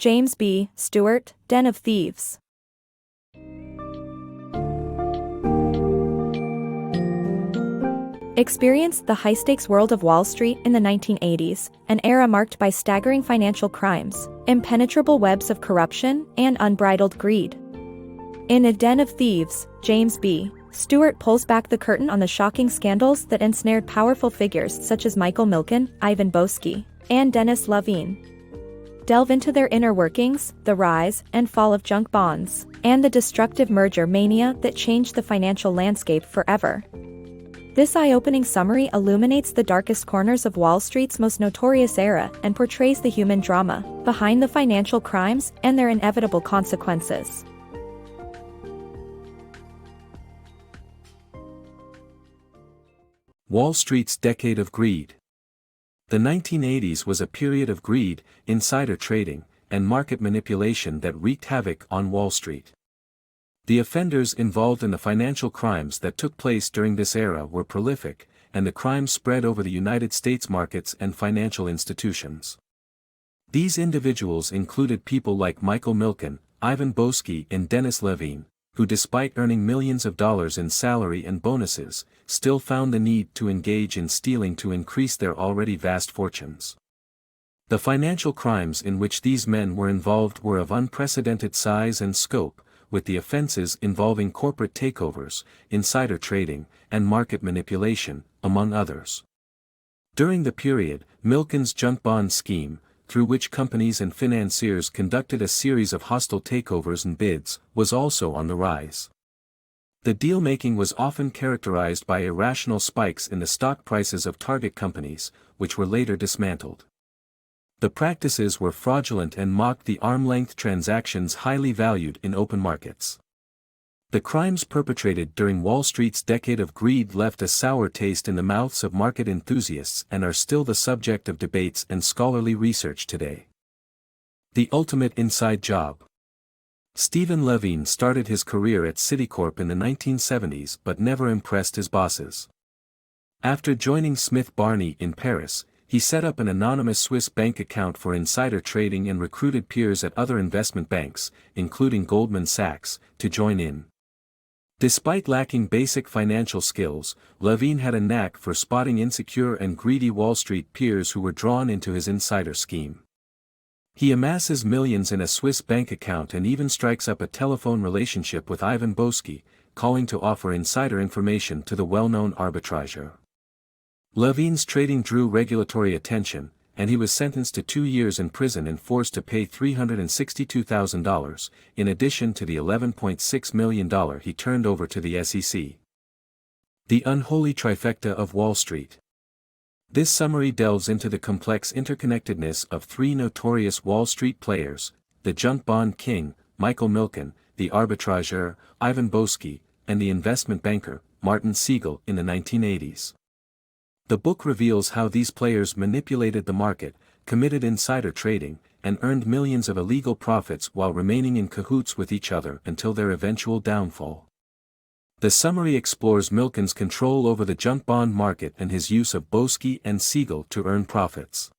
James B. Stewart, Den of Thieves. Experienced the high-stakes world of Wall Street in the 1980s, an era marked by staggering financial crimes, impenetrable webs of corruption, and unbridled greed. In A Den of Thieves, James B. Stewart pulls back the curtain on the shocking scandals that ensnared powerful figures such as Michael Milken, Ivan Boesky, and Dennis Levine. Delve into their inner workings, the rise and fall of junk bonds, and the destructive merger mania that changed the financial landscape forever. This eye-opening summary illuminates the darkest corners of Wall Street's most notorious era and portrays the human drama behind the financial crimes and their inevitable consequences. Wall Street's decade of greed. The 1980s was a period of greed, insider trading, and market manipulation that wreaked havoc on Wall Street. The offenders involved in the financial crimes that took place during this era were prolific, and the crimes spread over the United States markets and financial institutions. These individuals included people like Michael Milken, Ivan Boesky and Dennis Levine, who despite earning millions of dollars in salary and bonuses, still found the need to engage in stealing to increase their already vast fortunes. The financial crimes in which these men were involved were of unprecedented size and scope, with the offenses involving corporate takeovers, insider trading, and market manipulation, among others. During the period, Milken's junk bond scheme, through which companies and financiers conducted a series of hostile takeovers and bids, was also on the rise. The deal-making was often characterized by irrational spikes in the stock prices of target companies, which were later dismantled. The practices were fraudulent and mocked the arm-length transactions highly valued in open markets. The crimes perpetrated during Wall Street's decade of greed left a sour taste in the mouths of market enthusiasts and are still the subject of debates and scholarly research today. The ultimate inside job. Stephen Levine started his career at Citicorp in the 1970s but never impressed his bosses. After joining Smith Barney in Paris, he set up an anonymous Swiss bank account for insider trading and recruited peers at other investment banks, including Goldman Sachs, to join in. Despite lacking basic financial skills, Levine had a knack for spotting insecure and greedy Wall Street peers who were drawn into his insider scheme. He amasses millions in a Swiss bank account and even strikes up a telephone relationship with Ivan Boesky, calling to offer insider information to the well-known arbitrager. Levine's trading drew regulatory attention, and he was sentenced to 2 years in prison and forced to pay $362,000, in addition to the $11.6 million he turned over to the SEC. The Unholy Trifecta of Wall Street. This summary delves into the complex interconnectedness of 3 notorious Wall Street players, the junk bond king, Michael Milken, the arbitrager, Ivan Boesky, and the investment banker, Martin Siegel, in the 1980s. The book reveals how these players manipulated the market, committed insider trading, and earned millions of illegal profits while remaining in cahoots with each other until their eventual downfall. The summary explores Milken's control over the junk bond market and his use of Boesky and Siegel to earn profits.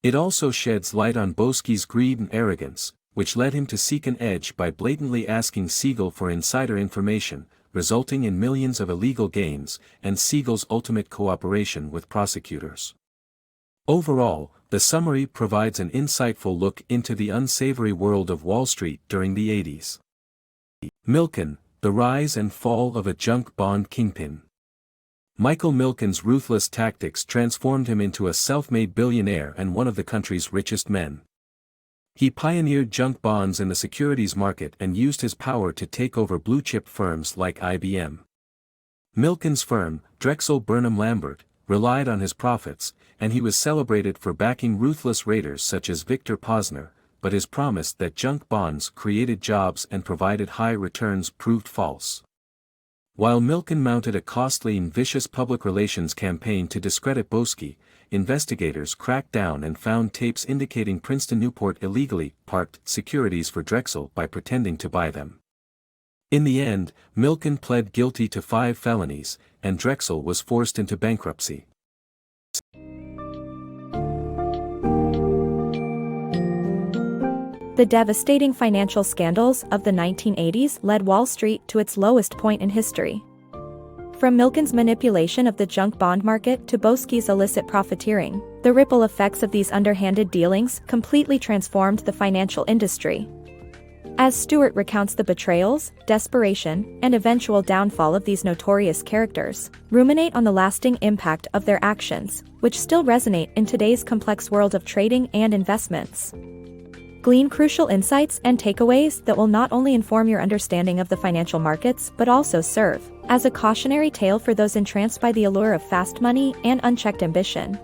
It also sheds light on Boesky's greed and arrogance, which led him to seek an edge by blatantly asking Siegel for insider information, resulting in millions of illegal gains, and Siegel's ultimate cooperation with prosecutors. Overall, the summary provides an insightful look into the unsavory world of Wall Street during the 80s. Milken, the rise and fall of a junk bond kingpin. Michael Milken's ruthless tactics transformed him into a self-made billionaire and one of the country's richest men. He pioneered junk bonds in the securities market and used his power to take over blue-chip firms like IBM. Milken's firm, Drexel Burnham Lambert, relied on his profits, and he was celebrated for backing ruthless raiders such as Victor Posner, but his promise that junk bonds created jobs and provided high returns proved false. While Milken mounted a costly and vicious public relations campaign to discredit Boesky, investigators cracked down and found tapes indicating Princeton Newport illegally parked securities for Drexel by pretending to buy them. In the end, Milken pled guilty to 5 felonies, and Drexel was forced into bankruptcy. The devastating financial scandals of the 1980s led Wall Street to its lowest point in history. From Milken's manipulation of the junk bond market to Boesky's illicit profiteering, the ripple effects of these underhanded dealings completely transformed the financial industry. As Stewart recounts the betrayals, desperation, and eventual downfall of these notorious characters, ruminate on the lasting impact of their actions, which still resonate in today's complex world of trading and investments. Glean crucial insights and takeaways that will not only inform your understanding of the financial markets but also serve as a cautionary tale for those entranced by the allure of fast money and unchecked ambition.